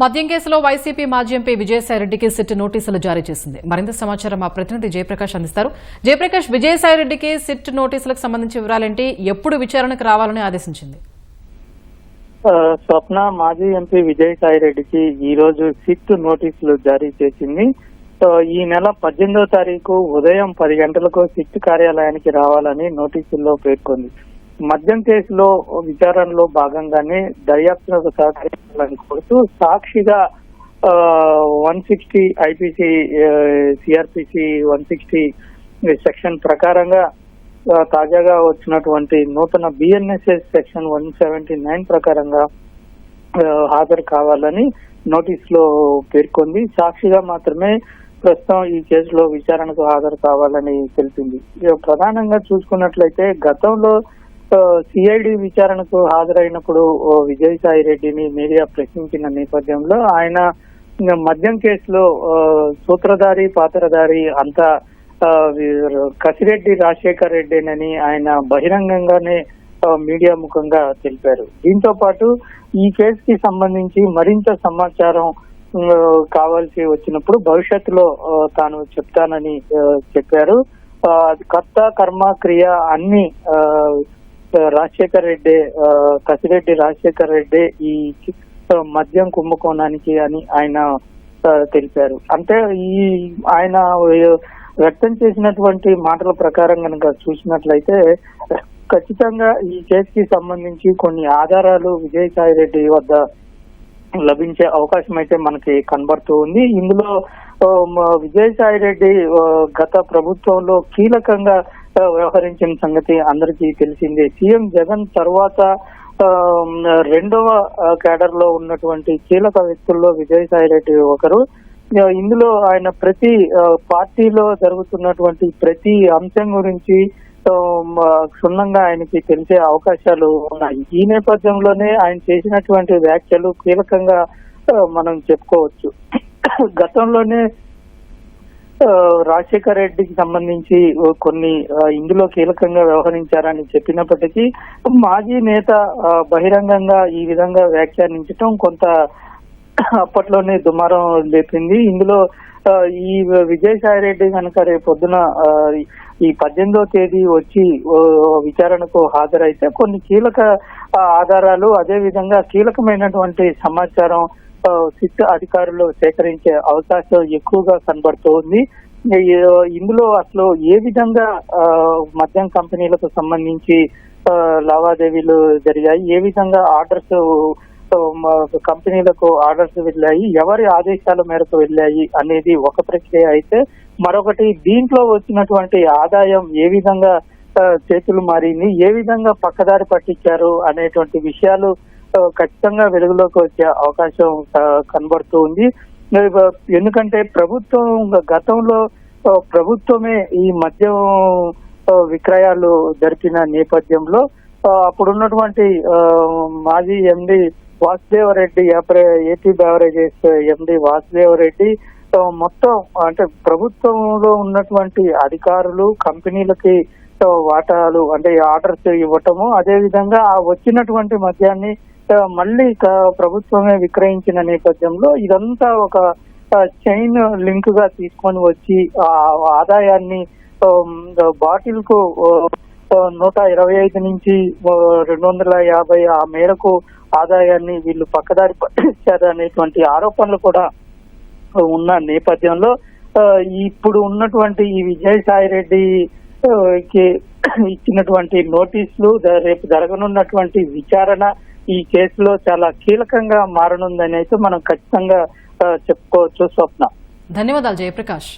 మద్యం కేసులో వైసీపీ మాజీ ఎంపీ విజయసాయిరెడ్డికి సిట్ నోటీసులు జారీ చేసింది. మరింత సమాచారం మా ప్రతినిధి జయప్రకాష్ అందిస్తారు. జయప్రకాష్, విజయసాయిరెడ్డికి సిట్ నోటీసులకు సంబంధించి వివరాలేంటి? ఎప్పుడు విచారణకు రావాలని ఆదేశించింది? స్వప్న, మాజీ ఎంపీ విజయసాయిరెడ్డికి ఈ రోజు సిట్ నోటీసులు జారీ చేసింది. ఈ నెల 18వ తారీఖు ఉదయం 10 గంటలకు సిట్ కార్యాలయానికి రావాలని నోటీసుల్లో పేర్కొంది. మద్యం కేసులో విచారణలో భాగంగానే దర్యాప్తులకు సహకరించాలని కోరుతూ సాక్షిగా 160 ఐపీసీ సిఆర్పిసి 160 సెక్షన్ ప్రకారంగా తాజాగా వచ్చినటువంటి నూతన బిఎన్ఎస్ఎస్ సెక్షన్ 179 ప్రకారంగా హాజరు కావాలని నోటీస్ లో పేర్కొంది. సాక్షిగా మాత్రమే ప్రస్తుతం ఈ కేసులో విచారణకు హాజరు కావాలని తెలిపింది. ప్రధానంగా చూసుకున్నట్లయితే గతంలో సిఐడి విచారణకు హాజరైనప్పుడు విజయసాయిరెడ్డిని మీడియా ప్రశ్నించిన నేపథ్యంలో ఆయన మద్యం కేసులో సూత్రధారి పాత్రధారి అంతా కసిరెడ్డి రాజశేఖర్ రెడ్డినని ఆయన బహిరంగంగానే మీడియా ముఖంగా తెలిపారు. దీంతో పాటు ఈ కేసుకి సంబంధించి మరింత సమాచారం కావాల్సి వచ్చినప్పుడు భవిష్యత్తులో తాను చెప్తానని చెప్పారు. కర్త కర్మ క్రియ అన్ని రాజశేఖర్ రెడ్డి, కసిరెడ్డి రాజశేఖర్ రెడ్డి ఈ మద్యం కుంభకోణానికి అని ఆయన తెలిపారు. అంటే ఈ ఆయన వ్యక్తం చేసినటువంటి మాటల ప్రకారం కనుక చూసినట్లయితే ఖచ్చితంగా ఈ కేసుకి సంబంధించి కొన్ని ఆధారాలు విజయసాయిరెడ్డి వద్ద లభించే అవకాశం అయితే మనకి కనబడుతూ ఉంది. ఇందులో విజయసాయిరెడ్డి గత ప్రభుత్వంలో కీలకంగా వ్యవహరించిన సంగతి అందరికీ తెలిసిందే. సీఎం జగన్ తర్వాత రెండవ కేడర్ లో ఉన్నటువంటి కీలక వ్యక్తుల్లో విజయసాయిరెడ్డి ఒకరు. ఇందులో ఆయన ప్రతి పార్టీలో జరుగుతున్నటువంటి ప్రతి అంశం గురించి క్షుణ్ణంగా ఆయనకి తెలిసే అవకాశాలు ఉన్నాయి. ఈ నేపథ్యంలోనే ఆయన చేసినటువంటి వ్యాఖ్యలు కీలకంగా మనం చెప్పుకోవచ్చు. గతంలోనే రాజశేఖర్ రెడ్డికి సంబంధించి కొన్ని ఇందులో కీలకంగా వ్యవహరించారని చెప్పినప్పటికీ మాజీ నేత బహిరంగంగా ఈ విధంగా వ్యాఖ్యానించడం కొంత అప్పట్లోనే దుమారం లేపింది. ఇందులో ఈ విజయసాయిరెడ్డి కనుక రేపు పొద్దున ఈ 18వ తేదీ వచ్చి విచారణకు హాజరైతే కొన్ని కీలక ఆధారాలు, అదే విధంగా కీలకమైనటువంటి సమాచారం సిట్ అధికారులు సేకరించే అవకాశం ఎక్కువగా కనబడుతోంది. ఇందులో అసలు ఏ విధంగా మద్యం కంపెనీలకు సంబంధించి లావాదేవీలు జరిగాయి, ఏ విధంగా ఆర్డర్స్ కంపెనీలకు ఆర్డర్స్ వెళ్ళాయి, ఎవరి ఆదేశాల మేరకు వెళ్ళాయి అనేది ఒక ప్రక్రియ అయితే, మరొకటి దీంట్లో వచ్చినటువంటి ఆదాయం ఏ విధంగా చేతులు మారింది, ఏ విధంగా పక్కదారి పట్టించారు అనేటువంటి విషయాలు ఖచ్చితంగా వెలుగులోకి వచ్చే అవకాశం కనబడుతూ ఉంది. ఎందుకంటే ప్రభుత్వం గతంలో ప్రభుత్వమే ఈ మద్యం విక్రయాలు జరిపిన నేపథ్యంలో అప్పుడున్నటువంటి మాజీ ఎండి వాసుదేవరెడ్డి, ఏపీ బెవరేజెస్ ఎండి వాసుదేవరెడ్డి మొత్తం అంటే ప్రభుత్వంలో ఉన్నటువంటి అధికారులు కంపెనీలకి వాటాలు అంటే ఆర్డర్స్ ఇవ్వటము, అదే విధంగా వచ్చినటువంటి మద్యాన్ని మళ్ళీ ప్రభుత్వమే విక్రయించిన నేపథ్యంలో ఇదంతా ఒక చైన్ లింక్ గా తీసుకొని వచ్చి ఆదాయాన్ని బాటిల్ కు 125 నుంచి 250 ఆ మేరకు ఆదాయాన్ని వీళ్ళు పక్కదారి పట్టించారు అనేటువంటి ఆరోపణలు కూడా ఉన్న నేపథ్యంలో ఇప్పుడు ఉన్నటువంటి ఈ విజయసాయిరెడ్డికి ఇచ్చినటువంటి నోటీసులు రేపు జరగనున్నటువంటి విచారణ ఈ కేసులో చాలా కీలకంగా మారనుందని అయితే మనం ఖచ్చితంగా చెప్పుకోవచ్చు. స్వప్న, ధన్యవాదాలు జయప్రకాష్.